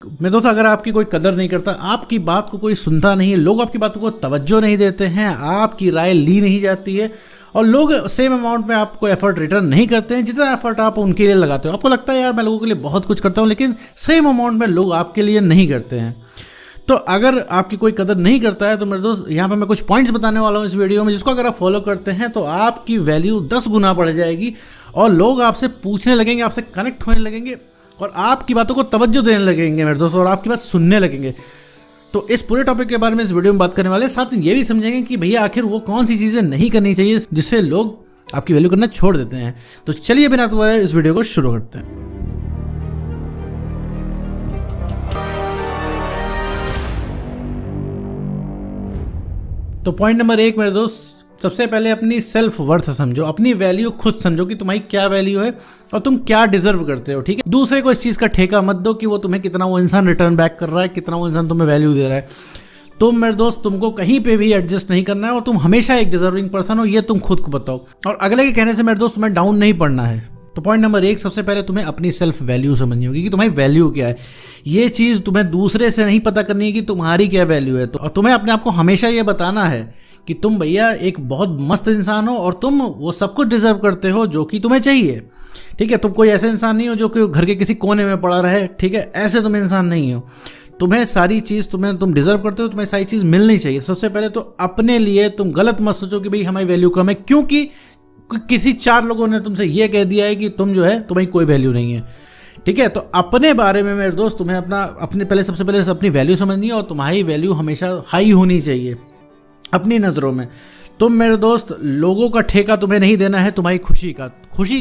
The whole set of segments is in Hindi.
मेरे दोस्त, अगर आपकी कोई कदर नहीं करता, आपकी बात को कोई सुनता नहीं है, लोग आपकी बातों को तवज्जो नहीं देते हैं, आपकी राय ली नहीं जाती है और लोग सेम अमाउंट में आपको एफर्ट रिटर्न नहीं करते हैं जितना एफर्ट आप उनके लिए लगाते हो। आपको लगता है यार मैं लोगों के लिए बहुत कुछ करता हूँ, लेकिन सेम अमाउंट में लोग आपके लिए नहीं करते हैं। तो अगर आपकी कोई कदर नहीं करता है तो मेरे दोस्त, यहाँ पे मैं कुछ पॉइंट्स बताने वाला हूँ इस वीडियो में, जिसको अगर आप फॉलो करते हैं तो आपकी वैल्यू 10 गुना बढ़ जाएगी और लोग आपसे पूछने लगेंगे, आपसे कनेक्ट होने लगेंगे और आपकी बातों को तवज्जो देने लगेंगे मेरे दोस्त, और आपकी बात सुनने लगेंगे। तो इस पूरे टॉपिक के बारे में इस वीडियो में बात करने वाले, साथ में ये भी समझेंगे कि भैया आखिर वो कौन सी चीज़ें नहीं करनी चाहिए जिससे लोग आपकी वैल्यू करना छोड़ देते हैं। तो चलिए बिना तुम्हारे इस वीडियो को शुरू करते हैं। तो पॉइंट नंबर 1 मेरे दोस्त, सबसे पहले अपनी सेल्फ वर्थ समझो, अपनी वैल्यू खुद समझो कि तुम्हारी क्या वैल्यू है और तुम क्या डिजर्व करते हो। ठीक है, दूसरे को इस चीज़ का ठेका मत दो कि वो तुम्हें कितना वो इंसान रिटर्न बैक कर रहा है, कितना वो इंसान तुम्हें वैल्यू दे रहा है। तुम मेरे दोस्त, तुमको कहीं पे भी एडजस्ट नहीं करना है और तुम हमेशा एक डिजर्विंग पर्सन हो, ये तुम खुद को बताओ। और अगले के कहने से मेरे दोस्त तुम्हें डाउन नहीं पड़ना है। तो पॉइंट नंबर 1, सबसे पहले तुम्हें अपनी सेल्फ वैल्यू समझनी होगी कि तुम्हारी वैल्यू क्या है। ये चीज़ तुम्हें दूसरे से नहीं पता करनी है कि तुम्हारी क्या वैल्यू है। तो और तुम्हें अपने आप को हमेशा ये बताना है कि तुम भैया एक बहुत मस्त इंसान हो और तुम वो सब कुछ डिजर्व करते हो जो कि तुम्हें चाहिए। ठीक है, तुम कोई ऐसे इंसान नहीं हो जो कि घर के किसी कोने में पड़ा रहे। ठीक है, ऐसे तुम इंसान नहीं हो। तुम्हें सारी चीज़ तुम डिजर्व करते हो, तुम्हें सारी चीज़ मिलनी चाहिए। सबसे पहले तो अपने लिए तुम गलत मत सोचो कि भाई हमारी वैल्यू कम है, क्योंकि किसी 4 लोगों ने तुमसे ये कह दिया है कि तुम जो है तुम्हारी कोई वैल्यू नहीं है। ठीक है, तो अपने बारे में मेरे दोस्त तुम्हें सबसे पहले अपनी वैल्यू समझनी है और तुम्हारी वैल्यू हमेशा हाई होनी चाहिए अपनी नज़रों में। तुम मेरे दोस्त, लोगों का ठेका तुम्हें नहीं देना है, तुम्हारी खुशी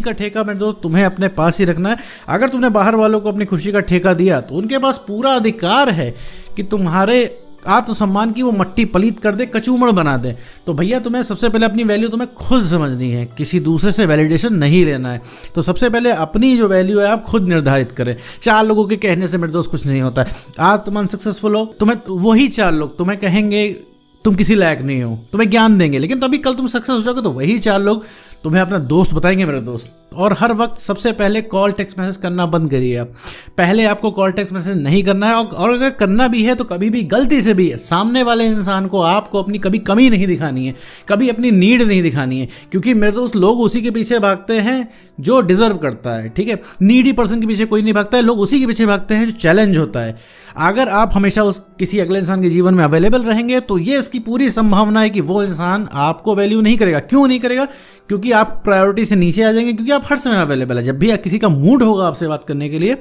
का ठेका मेरे दोस्त तुम्हें अपने पास ही रखना है। अगर तुमने बाहर वालों को अपनी खुशी का ठेका दिया तो उनके पास पूरा अधिकार है कि तुम्हारे आत्मसम्मान की वो मट्टी पलीत कर दे, कचूमड़ बना दे। तो भैया तुम्हें सबसे पहले अपनी वैल्यू तुम्हें खुद समझनी है, किसी दूसरे से वैलिडेशन नहीं लेना है। तो सबसे पहले अपनी जो वैल्यू है आप खुद निर्धारित करें। 4 लोगों के कहने से मेरे दोस्त कुछ नहीं होता है। आज तुम अनसक्सेसफुल हो, तुम्हें वही 4 लोग तुम्हें कहेंगे तुम किसी लायक नहीं हो, तुम्हें ज्ञान देंगे, लेकिन तभी कल तुम सक्सेस हो जाओगे तो वही 4 लोग तुम्हें अपना दोस्त बताएंगे मेरे दोस्त। और हर वक्त सबसे पहले कॉल टेक्स्ट मैसेज करना बंद करिए आप। पहले आपको कॉल टेक्स्ट मैसेज नहीं करना है, और अगर करना भी है तो कभी भी गलती से भी सामने वाले इंसान को आपको अपनी कभी कमी नहीं दिखानी है, कभी अपनी नीड नहीं दिखानी है, क्योंकि मेरे दोस्त लोग उसी के पीछे भागते हैं जो डिजर्व करता है। ठीक है, नीडी पर्सन के पीछे कोई नहीं भागता है, लोग उसी के पीछे भागते हैं जो चैलेंज होता है। अगर आप हमेशा किसी अगले इंसान के जीवन में अवेलेबल रहेंगे तो ये इसकी पूरी संभावना है कि वो इंसान आपको वैल्यू नहीं करेगा। क्यों नहीं करेगा? क्योंकि आप प्रायोरिटी से नीचे आ जाएंगे, क्योंकि आप हर समय अवेलेबल है। जब भी किसी का मूड होगा आपसे बात करने के लिए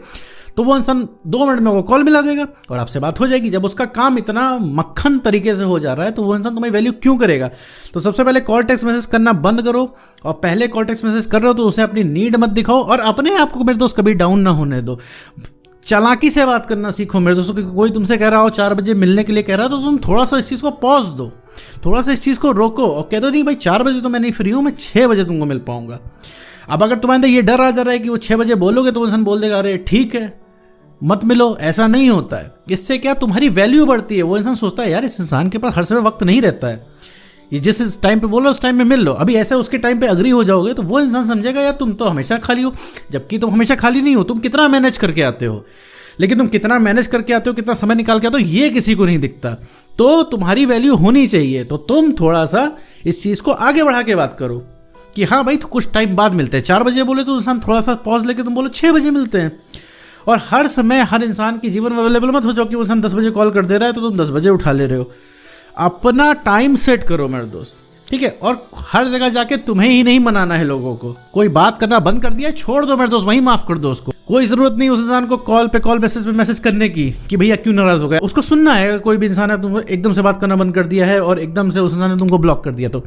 तो वो इंसान 2 मिनट में वो कॉल मिला देगा और आपसे बात हो जाएगी। जब उसका काम इतना मक्खन तरीके से हो जा रहा है तो वो इंसान तुम्हारी वैल्यू क्यों करेगा? तो सबसे पहले कॉल टेक्स्ट मैसेज करना बंद करो, और पहले कॉल टेक्स्ट मैसेज कर रहे हो तो उसे अपनी नीड मत दिखाओ और अपने आप को मेरे दोस्त कभी डाउन ना होने दो। चालाकी से बात करना सीखो मेरे दोस्तों, क्योंकि कोई तुमसे कह रहा हो 4 बजे मिलने के लिए कह रहा है तो तुम थोड़ा सा इस चीज़ को पॉज दो, थोड़ा सा इस चीज़ को रोको और कह दो नहीं भाई 4 बजे तो मैं नहीं फ्री हूँ, मैं 6 बजे तुमको मिल पाऊंगा। अब अगर तुम्हारे अंदर ये डर आ जा रहा है कि वो 6 बजे बोलोगे तो वो इंसान बोल देगा अरे ठीक है मत मिलो, ऐसा नहीं होता है। इससे क्या तुम्हारी वैल्यू बढ़ती है। वो इंसान सोचता है यार इस इंसान के पास हर समय वक्त नहीं रहता है, ये जिस टाइम पे बोलो उस टाइम में मिल लो। अभी ऐसे उसके टाइम पे अग्री हो जाओगे तो वो इंसान समझेगा यार तुम तो हमेशा खाली हो, जबकि तुम हमेशा खाली नहीं हो। तुम कितना मैनेज करके आते हो, लेकिन तुम कितना मैनेज करके आते हो, कितना समय निकाल के आते हो, ये किसी को नहीं दिखता। तो तुम्हारी वैल्यू होनी चाहिए। तो तुम थोड़ा सा इस चीज़ को आगे बढ़ा के बात करो कि हाँ भाई तो कुछ टाइम बाद मिलते हैं। 4 बजे बोले तो इंसान थोड़ा सा पॉज लेके तुम बोलो 6 बजे मिलते हैं। और हर समय हर इंसान के जीवन में अवेलेबल मत हो जाओ कि वो इंसान 10 बजे कॉल कर दे रहा है तो तुम 10 बजे उठा ले रहे हो। अपना टाइम सेट करो मेरे दोस्त। ठीक है, और हर जगह जाके तुम्हें ही नहीं मनाना है लोगों को। कोई बात करना बंद कर दिया छोड़ दो मेरे दोस्त, वहीं माफ कर दो उसको। कोई जरूरत नहीं उस इंसान को कॉल मैसेज पे मैसेज करने की कि भैया क्यों नाराज हो गया। उसको सुनना है। कोई भी इंसान है तुमको एकदम से बात करना बंद कर दिया है और एकदम से उस इंसान ने तुमको ब्लॉक कर दिया, तो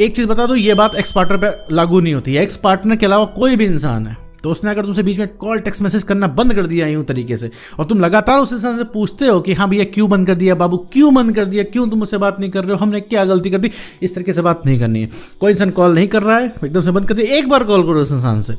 एक चीज बता दो, ये बात एक्स पार्टनर पे लागू नहीं होती है। एक्स पार्टनर के अलावा कोई भी इंसान है तो उसने अगर तुमसे बीच में कॉल टेक्स्ट मैसेज करना बंद कर दिया यूं तरीके से, और तुम लगातार उस इंसान से पूछते हो कि हाँ भैया क्यों बंद कर दिया, बाबू क्यों बंद कर दिया, क्यों तुम मुझसे बात नहीं कर रहे हो, हमने क्या गलती कर दी, इस तरीके से बात नहीं करनी है। कोई इंसान कॉल नहीं कर रहा है एकदम से बंद कर दिया, एक बार कॉल करो उस इंसान से,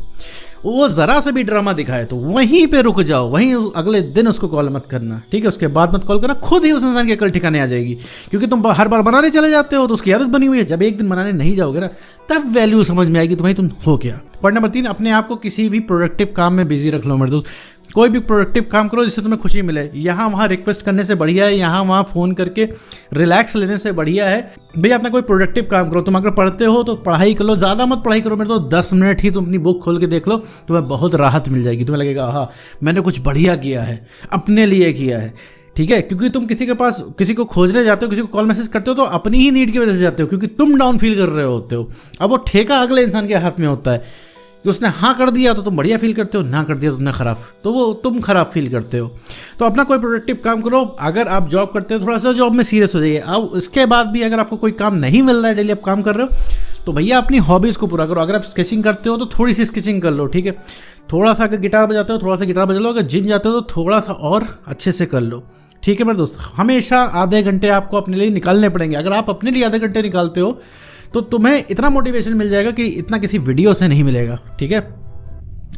वो जरा से भी ड्रामा दिखाए तो वहीं पे रुक जाओ, वहीं अगले दिन उसको कॉल मत करना। ठीक है, उसके बाद मत कॉल करना, खुद ही उस इंसान की अकल ठिकाने आ जाएगी। क्योंकि तुम हर बार बनाने चले जाते हो तो उसकी आदत बनी हुई है। जब एक दिन बनाने नहीं जाओगे ना तब वैल्यू समझ में आएगी तुम्हें तुम हो क्या। पॉइंट नंबर 3, अपने आप को किसी भी प्रोडक्टिव काम में बिजी रख लो मेरे दोस्त। कोई भी प्रोडक्टिव काम करो जिससे तुम्हें खुशी मिले। यहाँ वहाँ रिक्वेस्ट करने से बढ़िया है, यहाँ वहाँ फ़ोन करके रिलैक्स लेने से बढ़िया है भैया अपना कोई प्रोडक्टिव काम करो। तुम अगर पढ़ते हो तो पढ़ाई कर लो, ज़्यादा मत पढ़ाई करो, मेरे तो 10 मिनट ही तुम अपनी बुक खोल के देख लो, तुम्हें बहुत राहत मिल जाएगी। तुम्हें लगेगा हाँ मैंने कुछ बढ़िया किया है, अपने लिए किया है, ठीक है। क्योंकि तुम किसी के पास किसी को खोजने जाते हो, किसी को कॉल मैसेज करते हो तो अपनी ही नीड की वजह से जाते हो, क्योंकि तुम डाउन फील कर रहे होते हो। अब वो ठेका अगले इंसान के हाथ में होता है कि उसने हाँ कर दिया तो तुम बढ़िया फील करते हो, ना कर दिया तो तुमने खराब, तो वो तुम खराब फील करते हो। तो अपना कोई प्रोडक्टिव काम करो। अगर आप जॉब करते हो थोड़ा सा जॉब में सीरियस हो जाइए। अब इसके बाद भी अगर आपको कोई काम नहीं मिल रहा है, डेली आप काम कर रहे हो, तो भैया अपनी हॉबीज़ को पूरा करो। अगर आप स्केचिंग करते हो तो थोड़ी सी स्केचिंग कर लो, ठीक है। थोड़ा सा अगर गिटार बजाते हो थोड़ा सा गिटार बजा लो, अगर जिम जाते हो तो थोड़ा सा और अच्छे से कर लो, ठीक है मेरे दोस्त। हमेशा आधे घंटे आपको अपने लिए निकालने पड़ेंगे। अगर आप अपने लिए आधे घंटे निकालते हो तो तुम्हें इतना मोटिवेशन मिल जाएगा कि इतना किसी वीडियो से नहीं मिलेगा, ठीक है।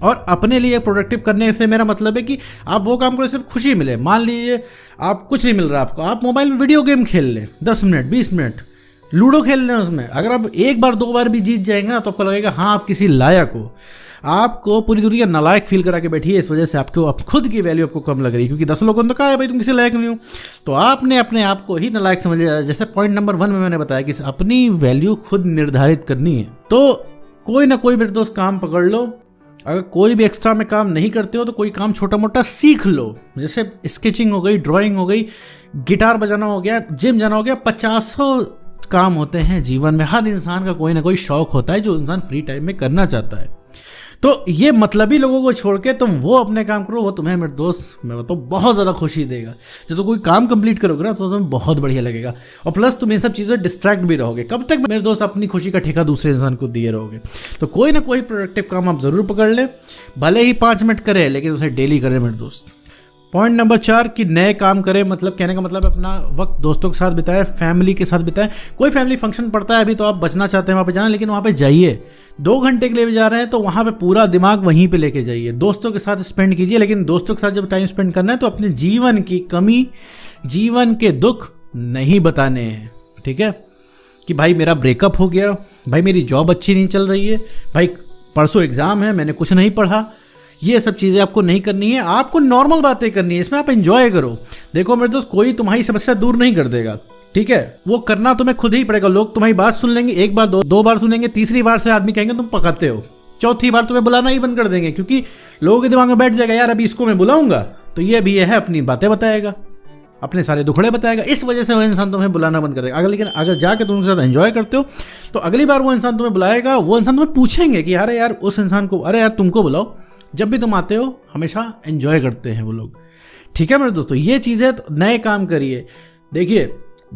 और अपने लिए प्रोडक्टिव करने से मेरा मतलब है कि आप वो काम करो सिर्फ खुशी मिले। मान लीजिए आप कुछ नहीं मिल रहा आपको, आप मोबाइल में वीडियो गेम खेल लें 10 मिनट 20 मिनट, लूडो खेल लें उसमें। अगर आप एक बार 2 बार भी जीत जाएंगे ना तो आपको लगेगा हाँ आप किसी लायक हो। आपको पूरी दुनिया नालायक फील करा के बैठी है, इस वजह से आपको खुद की वैल्यू आपको कम लग रही है, क्योंकि 10 लोगों ने तो कहा है भाई तुम किसी लायक नहीं हो, तो आपने अपने आप को ही नालायक समझ लिया। जैसे पॉइंट नंबर 1 में मैंने बताया कि अपनी वैल्यू खुद निर्धारित करनी है। तो कोई ना कोई मेरे दोस्त काम पकड़ लो। अगर कोई भी एक्स्ट्रा में काम नहीं करते हो तो कोई काम छोटा मोटा सीख लो। जैसे स्केचिंग हो गई, ड्राइंग हो गई, गिटार बजाना हो गया, जिम जाना हो गया। 50 काम होते हैं जीवन में। हर इंसान का कोई ना कोई शौक होता है जो इंसान फ्री टाइम में करना चाहता है। तो ये मतलबी लोगों को छोड़ के तुम वो अपने काम करो, वो तुम्हें मेरे दोस्त मैं बताऊँ बहुत ज़्यादा खुशी देगा। जब तो कोई काम कंप्लीट करोगे ना तो तुम्हें बहुत बढ़िया लगेगा, और प्लस तुम ये सब चीज़ें डिस्ट्रैक्ट भी रहोगे। कब तक मेरे दोस्त अपनी खुशी का ठेका दूसरे इंसान को दिए रहोगे। तो कोई ना कोई प्रोडक्टिव काम आप ज़रूर पकड़ ले, भले ही 5 मिनट करें लेकिन उसे डेली करें मेरे दोस्त। पॉइंट नंबर 4 कि नए काम करें। मतलब कहने का मतलब अपना वक्त दोस्तों के साथ बिताएं, फैमिली के साथ बिताएं। कोई फैमिली फंक्शन पड़ता है अभी तो आप बचना चाहते हैं वहाँ पे जाना, लेकिन वहाँ पे जाइए। 2 घंटे के लिए भी जा रहे हैं तो वहाँ पे पूरा दिमाग वहीं पे लेके जाइए। दोस्तों के साथ स्पेंड कीजिए, लेकिन दोस्तों के साथ जब टाइम स्पेंड करना है तो अपने जीवन की कमी, जीवन के दुख नहीं बताने हैं, ठीक है। कि भाई मेरा ब्रेकअप हो गया, भाई मेरी जॉब अच्छी नहीं चल रही है, भाई परसों एग्ज़ाम है मैंने कुछ नहीं पढ़ा, ये सब चीज़ें आपको नहीं करनी है। आपको नॉर्मल बातें करनी है, इसमें आप एंजॉय करो। देखो मेरे दोस्त कोई तुम्हारी समस्या दूर नहीं कर देगा, ठीक है। वो करना तुम्हें खुद ही पड़ेगा। लोग तुम्हारी बात सुन लेंगे, एक बार दो बार सुनेंगे, तीसरी बार से आदमी कहेंगे तुम पकाते हो, चौथी बार तुम्हें बुलाना ही बंद कर देंगे, क्योंकि लोगों के दिमाग में बैठ जाएगा यार अभी इसको मैं बुलाऊंगा तो ये भी है अपनी बातें बताएगा, अपने सारे दुखड़े बताएगा। इस वजह से वो इंसान तुम्हें बुलाना बंद कर देगा। लेकिन अगर जाके तुम उनके साथ एंजॉय करते हो तो अगली बार वो इंसान तुम्हें बुलाएगा, वो इंसान तुम्हें पूछेंगे कि अरे यार उस इंसान को, अरे यार तुमको बुलाओ। जब भी तुम आते हो हमेशा एंजॉय करते हैं वो लोग, ठीक है मेरे दोस्तों। ये चीज़ें तो नए काम करिए। देखिए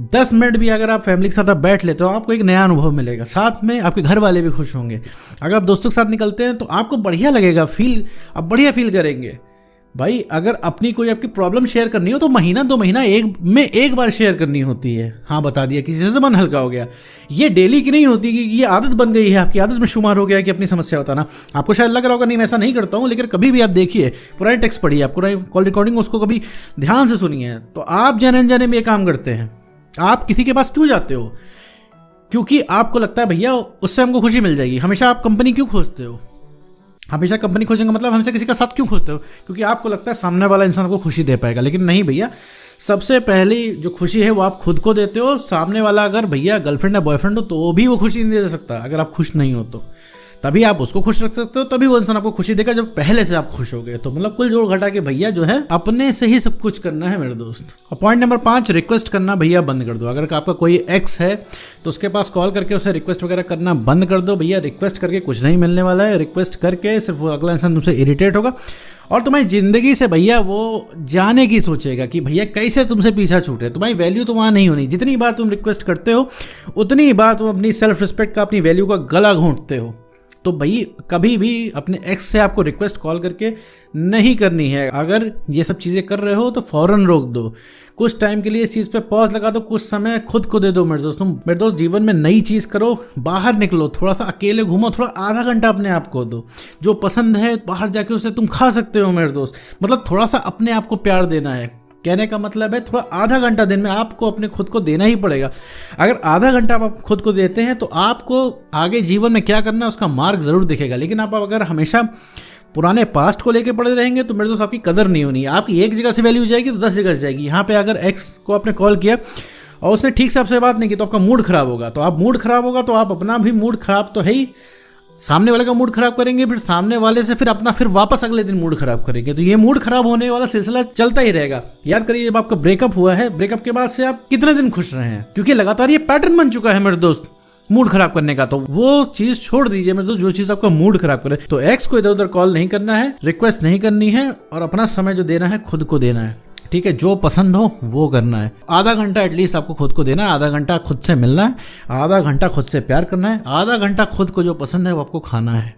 10 मिनट भी अगर आप फैमिली के साथ आप बैठ लेते हो आपको एक नया अनुभव मिलेगा, साथ में आपके घर वाले भी खुश होंगे। अगर आप दोस्तों के साथ निकलते हैं तो आपको बढ़िया लगेगा, आप बढ़िया फील करेंगे। भाई अगर अपनी कोई आपकी प्रॉब्लम शेयर करनी हो तो महीना 2 महीना एक बार शेयर करनी होती है। हाँ बता दिया, किसी से मन हल्का हो गया। ये डेली की नहीं होती कि ये आदत बन गई है, आपकी आदत में शुमार हो गया कि अपनी समस्या बताना। आपको शायद लग रहा होगा नहीं मैं ऐसा नहीं करता हूँ, लेकिन कभी भी आप देखिए पुराने टेक्स्ट पढ़िए, आप पुरानी कॉल रिकॉर्डिंग उसको कभी ध्यान से सुनिए, तो आप जाने अनजाने में ये काम करते हैं। आप किसी के पास क्यों जाते हो? क्योंकि आपको लगता है भैया उससे हमको खुशी मिल जाएगी। हमेशा आप कंपनी क्यों खोजते हो? हमेशा कंपनी खोजेंगे मतलब हमेशा किसी का साथ क्यों खोजते हो? क्योंकि आपको लगता है सामने वाला इंसान को खुशी दे पाएगा। लेकिन नहीं भैया, सबसे पहली जो खुशी है वो आप खुद को देते हो। सामने वाला अगर भैया गर्लफ्रेंड या बॉयफ्रेंड हो तो भी वो खुशी नहीं दे सकता अगर आप खुश नहीं हो तो। तभी आप उसको खुश रख सकते हो, तभी वो इंसान आपको खुशी देगा जब पहले से आप खुश हो गए। तो मतलब कुल जोड़ घटा के भैया जो है अपने से ही सब कुछ करना है मेरे दोस्त। और पॉइंट नंबर 5, रिक्वेस्ट करना भैया बंद कर दो। अगर आपका कोई एक्स है तो उसके पास कॉल करके उसे रिक्वेस्ट वगैरह करना बंद कर दो। भैया रिक्वेस्ट करके कुछ नहीं मिलने वाला है। रिक्वेस्ट करके सिर्फ वो अगला इंसान तुमसे इरिटेट होगा और तुम्हारी जिंदगी से भैया वो जाने की सोचेगा कि भैया कैसे तुमसे पीछा छूटे। तुम्हारी वैल्यू तो वहाँ नहीं होनी। जितनी बार तुम रिक्वेस्ट करते हो उतनी बार तुम अपनी सेल्फ रिस्पेक्ट का, अपनी वैल्यू का गला घोंटते हो। तो भाई कभी भी अपने एक्स से आपको रिक्वेस्ट कॉल करके नहीं करनी है। अगर ये सब चीज़ें कर रहे हो तो फौरन रोक दो, कुछ टाइम के लिए इस चीज़ पे पॉज लगा दो, कुछ समय खुद को दे दो मेरे दोस्त। तुम मेरे दोस्त जीवन में नई चीज़ करो, बाहर निकलो, थोड़ा सा अकेले घूमो, थोड़ा आधा घंटा अपने आप को दो। जो पसंद है बाहर जाके उसे तुम खा सकते हो मेरे दोस्त। मतलब थोड़ा सा अपने आप को प्यार देना है। कहने का मतलब है थोड़ा आधा घंटा दिन में आपको अपने खुद को देना ही पड़ेगा। अगर आधा घंटा आप खुद को देते हैं तो आपको आगे जीवन में क्या करना है उसका मार्ग ज़रूर दिखेगा। लेकिन आप अगर हमेशा पुराने पास्ट को लेके पड़े रहेंगे तो मेरे दोस्त आपकी कदर नहीं होनी है। आपकी एक जगह से वैल्यू जाएगी तो 10 जगह से जाएगी। यहाँ पे अगर एक्स को आपने कॉल किया और उसने ठीक से आपसे बात नहीं की तो आपका मूड खराब होगा, तो आप मूड खराब होगा तो आप अपना भी मूड खराब तो है ही, सामने वाले का मूड खराब करेंगे, फिर सामने वाले से फिर अपना फिर वापस अगले दिन मूड खराब करेंगे, तो ये मूड खराब होने वाला सिलसिला चलता ही रहेगा। याद करिए जब आपका ब्रेकअप हुआ है, ब्रेकअप के बाद से आप कितने दिन खुश रहे हैं, क्योंकि लगातार ये पैटर्न बन चुका है मेरे दोस्त मूड खराब करने का। तो वो चीज छोड़ दीजिए मेरे दोस्त, जो चीज आपका मूड खराब करे। तो एक्स को इधर उधर कॉल नहीं करना है, रिक्वेस्ट नहीं करनी है, और अपना समय जो देना है खुद को देना है, ठीक है। जो पसंद हो वो करना है। आधा घंटा एटलीस्ट आपको खुद को देना है, आधा घंटा खुद से मिलना है, आधा घंटा खुद से प्यार करना है, आधा घंटा खुद को जो पसंद है वो आपको खाना है,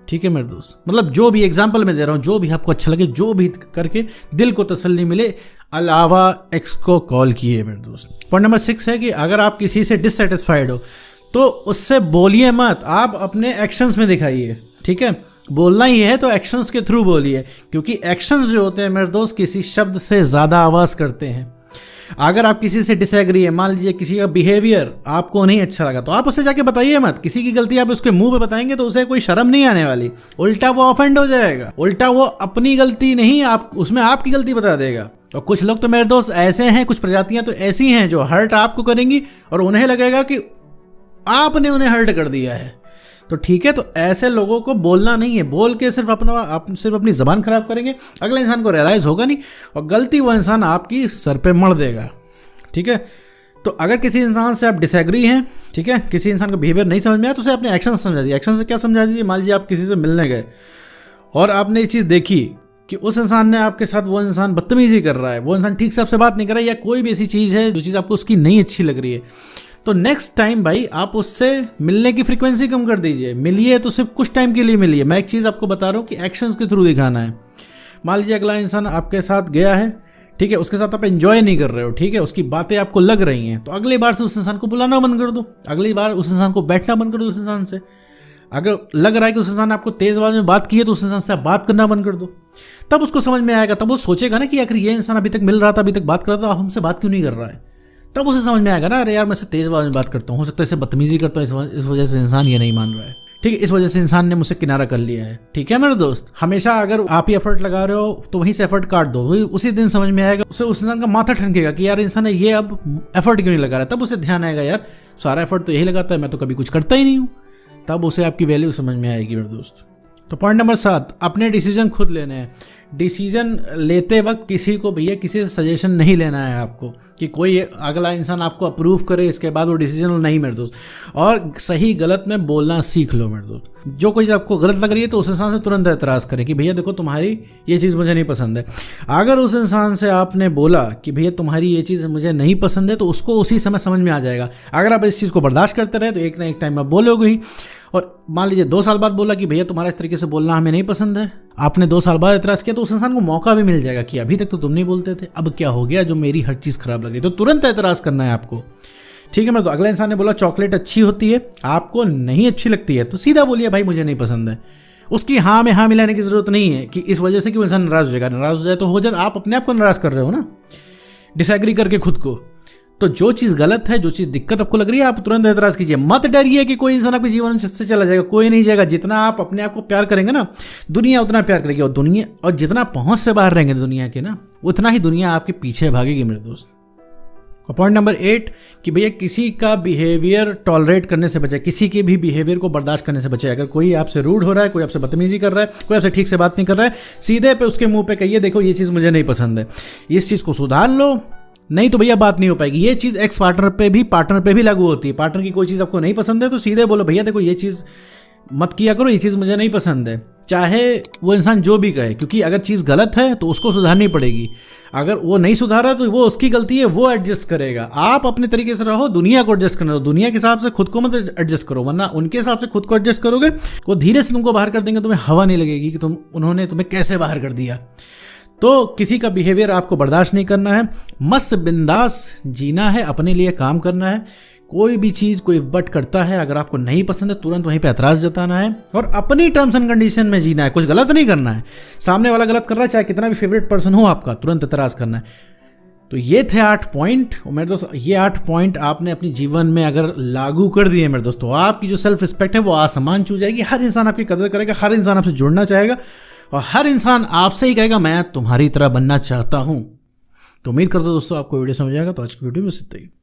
ठीक है मेरे दोस्त। मतलब जो भी एग्जाम्पल मैं दे रहा हूँ, जो भी आपको अच्छा लगे, जो भी करके दिल को तसल्ली मिले, अलावा एक्स को कॉल किए मेरे दोस्त। पॉइंट नंबर 6 है कि अगर आप किसी से डिससेटिस्फाइड हो तो उससे बोलिए मत, आप अपने एक्शंस में दिखाइए, ठीक है। बोलना ही है तो एक्शंस के थ्रू बोलिए, क्योंकि एक्शंस जो होते हैं मेरे दोस्त किसी शब्द से ज़्यादा आवाज़ करते हैं। अगर आप किसी से डिसएग्री है, मान लीजिए किसी का बिहेवियर आपको नहीं अच्छा लगा, तो आप उससे जाके बताइए मत। किसी की गलती आप उसके मुंह पे बताएंगे तो उसे कोई शर्म नहीं आने वाली, उल्टा वो ऑफेंड हो जाएगा, उल्टा वो अपनी गलती नहीं आप उसमें आपकी गलती बता देगा। और कुछ लोग तो मेरे दोस्त ऐसे हैं, कुछ प्रजातियां तो ऐसी हैं जो हर्ट आपको करेंगी और उन्हें लगेगा कि आपने उन्हें हर्ट कर दिया है। तो ठीक है, तो ऐसे लोगों को बोलना नहीं है, बोल के सिर्फ अपनी ज़बान खराब करेंगे, अगले इंसान को रियलाइज़ होगा नहीं और गलती वो इंसान आपकी सर पे मढ़ देगा, ठीक है। तो अगर किसी इंसान से आप डिसएग्री हैं, ठीक है, किसी इंसान का बिहेवियर नहीं समझ में आया तो उसे अपने एक्शन समझा दीजिए। एक्शन से क्या समझा दीजिए, मान लीजिए आप किसी से मिलने गए और आपने ये चीज़ देखी कि उस इंसान ने आपके साथ, वो इंसान बदतमीजी कर रहा है, वो इंसान ठीक से आपसे बात नहीं कर रहा है, या कोई भी ऐसी चीज़ है जो चीज़ आपको उसकी नहीं अच्छी लग रही है, तो नेक्स्ट टाइम भाई आप उससे मिलने की फ्रीक्वेंसी कम कर दीजिए। मिलिए तो सिर्फ कुछ टाइम के लिए मिलिए। मैं एक चीज़ आपको बता रहा हूँ कि एक्शंस के थ्रू दिखाना है। मान लीजिए अगला इंसान आपके साथ गया है, ठीक है, उसके साथ आप एंजॉय नहीं कर रहे हो, ठीक है, उसकी बातें आपको लग रही हैं, तो अगली बार से उस इंसान को बुलाना बंद कर दो, अगली बार उस इंसान को बैठना बंद कर दो उस इंसान से। अगर लग रहा है कि उस इंसान ने आपको तेज आवाज में बात की है तो उस इंसान से आप बात करना बंद कर दो। तब उसको समझ में आएगा, तब वो सोचेगा ना कि आखिर ये इंसान अभी तक मिल रहा था, अभी तक बात कर रहा था, अब हमसे बात क्यों नहीं कर रहा है। तब उसे समझ में आएगा ना, अरे यार मैं इससे तेज आवाज में बात करता हूँ, हो सकता है इसे बदतमीजी करता हूँ, इस वजह से इंसान ये नहीं मान रहा है, ठीक है, इस वजह से इंसान ने मुझसे किनारा कर लिया है, ठीक है मेरे दोस्त। हमेशा अगर आप ही एफर्ट लगा रहे हो तो वहीं से एफर्ट काट दो, उसी दिन समझ में आएगा, उसे उस इंसान का माथा ठनकेगा कि यार इंसान है ये अब एफर्ट क्यों नहीं लगा रहा है। तब उसे ध्यान आएगा यार सारा एफर्ट तो यही लगाता है, मैं तो कभी कुछ करता ही नहीं हूँ। तब उसे आपकी वैल्यू समझ में आएगी मेरे दोस्त। तो पॉइंट नंबर 7, अपने डिसीजन खुद लेने हैं। डिसीजन लेते वक्त किसी को भैया किसी से सजेशन नहीं लेना है आपको, कि कोई अगला इंसान आपको अप्रूव करे इसके बाद वो डिसीजन नहीं मेरे दोस्त। और सही गलत में बोलना सीख लो मेरे दोस्त। जो कोई आपको गलत लग रही है तो उस इंसान से तुरंत एतराज़ करें कि भैया देखो तुम्हारी ये चीज़ मुझे नहीं पसंद है। अगर उस इंसान से आपने बोला कि भैया तुम्हारी ये चीज़ मुझे नहीं पसंद है तो उसको उसी समय समझ में आ जाएगा। अगर आप इस चीज़ को बर्दाश्त करते रहे तो एक ना एक टाइम आप बोलोगे ही। और मान लीजिए 2 साल बाद बोला कि भैया तुम्हारा इस तरीके से बोलना हमें नहीं पसंद है, आपने 2 साल बाद एतराज़ किया तो उस इंसान को मौका भी मिल जाएगा कि अभी तक तो तुम नहीं बोलते थे, अब क्या हो गया जो मेरी हर चीज़ खराब लग रही, तो तुरंत एतराज़ करना है आपको, ठीक है। मैं तो अगला इंसान ने बोला चॉकलेट अच्छी होती है, आपको नहीं अच्छी लगती है, तो सीधा बोलिए भाई मुझे नहीं पसंद है। उसकी हाँ में हाँ मिलाने की ज़रूरत नहीं है कि इस वजह से कि वो इंसान नाराज़ हो जाएगा। नाराज़ हो जाए तो हो जाए, आप अपने आप को नाराज़ कर रहे हो ना डिसएग्री करके खुद को। तो जो चीज़ गलत है, जो चीज़ दिक्कत आपको लग रही है, आप तुरंत एतराज़ कीजिए। मत डरिए कि कोई इंसान आपके जीवन से चला जाएगा, कोई नहीं जाएगा। जितना आप अपने आप को प्यार करेंगे ना, दुनिया उतना प्यार करेगी। और जितना पहुंच से बाहर रहेंगे दुनिया के ना, उतना ही दुनिया आपके पीछे भागेगी मेरे दोस्त। और पॉइंट नंबर 8 कि भैया किसी का बिहेवियर टॉलरेट करने से बचे, किसी के भी बिहेवियर को बर्दाश्त करने से बचे। अगर कोई आपसे रूड हो रहा है, कोई आपसे बदतमीजी कर रहा है, कोई आपसे ठीक से बात नहीं कर रहा है, सीधे पे उसके मुंह पे कहिए देखो ये चीज़ मुझे नहीं पसंद है, इस चीज़ को सुधार लो, नहीं तो भैया बात नहीं हो पाएगी। ये चीज़ एक्स पार्टनर पे भी लागू होती है। पार्टनर की कोई चीज़ आपको नहीं पसंद है तो सीधे बोलो भैया देखो ये चीज़ मत किया करो, ये चीज़ मुझे नहीं पसंद है, चाहे वो इंसान जो भी कहे, क्योंकि अगर चीज़ गलत है तो उसको सुधारनी पड़ेगी। अगर वो नहीं सुधारा तो वो उसकी गलती है, वो एडजस्ट करेगा। आप अपने तरीके से रहो, दुनिया को एडजस्ट करना दो, दुनिया के हिसाब से खुद को मत एडजस्ट करो, वरना उनके हिसाब से खुद को एडजस्ट करोगे वो धीरे से तुमको बाहर कर देंगे, तुम्हें हवा नहीं लगेगी कि उन्होंने तुम्हें कैसे बाहर कर दिया। तो किसी का बिहेवियर आपको बर्दाश्त नहीं करना है, मस्त बिंदास जीना है, अपने लिए काम करना है। कोई भी चीज़ कोई बट करता है, अगर आपको नहीं पसंद है तुरंत वहीं पे एतराज़ जताना है और अपनी टर्म्स एंड कंडीशन में जीना है। कुछ गलत नहीं करना है, सामने वाला गलत कर रहा है, चाहे कितना भी फेवरेट पर्सन हो आपका, तुरंत एतराज़ करना है। तो ये थे 8 पॉइंट। मेरे दोस्त ये 8 पॉइंट आपने अपने जीवन में अगर लागू कर दिए मेरे दोस्तों, आपकी जो सेल्फ रिस्पेक्ट है वो आसमान छू जाएगी। हर इंसान आपकी कदर करेगा, हर इंसान आपसे जुड़ना चाहेगा और हर इंसान आपसे ही कहेगा मैं तुम्हारी तरह बनना चाहता हूं। तो उम्मीद करता हूं दोस्तों आपको वीडियो समझ आएगा। तो आज की वीडियो में इतना ही।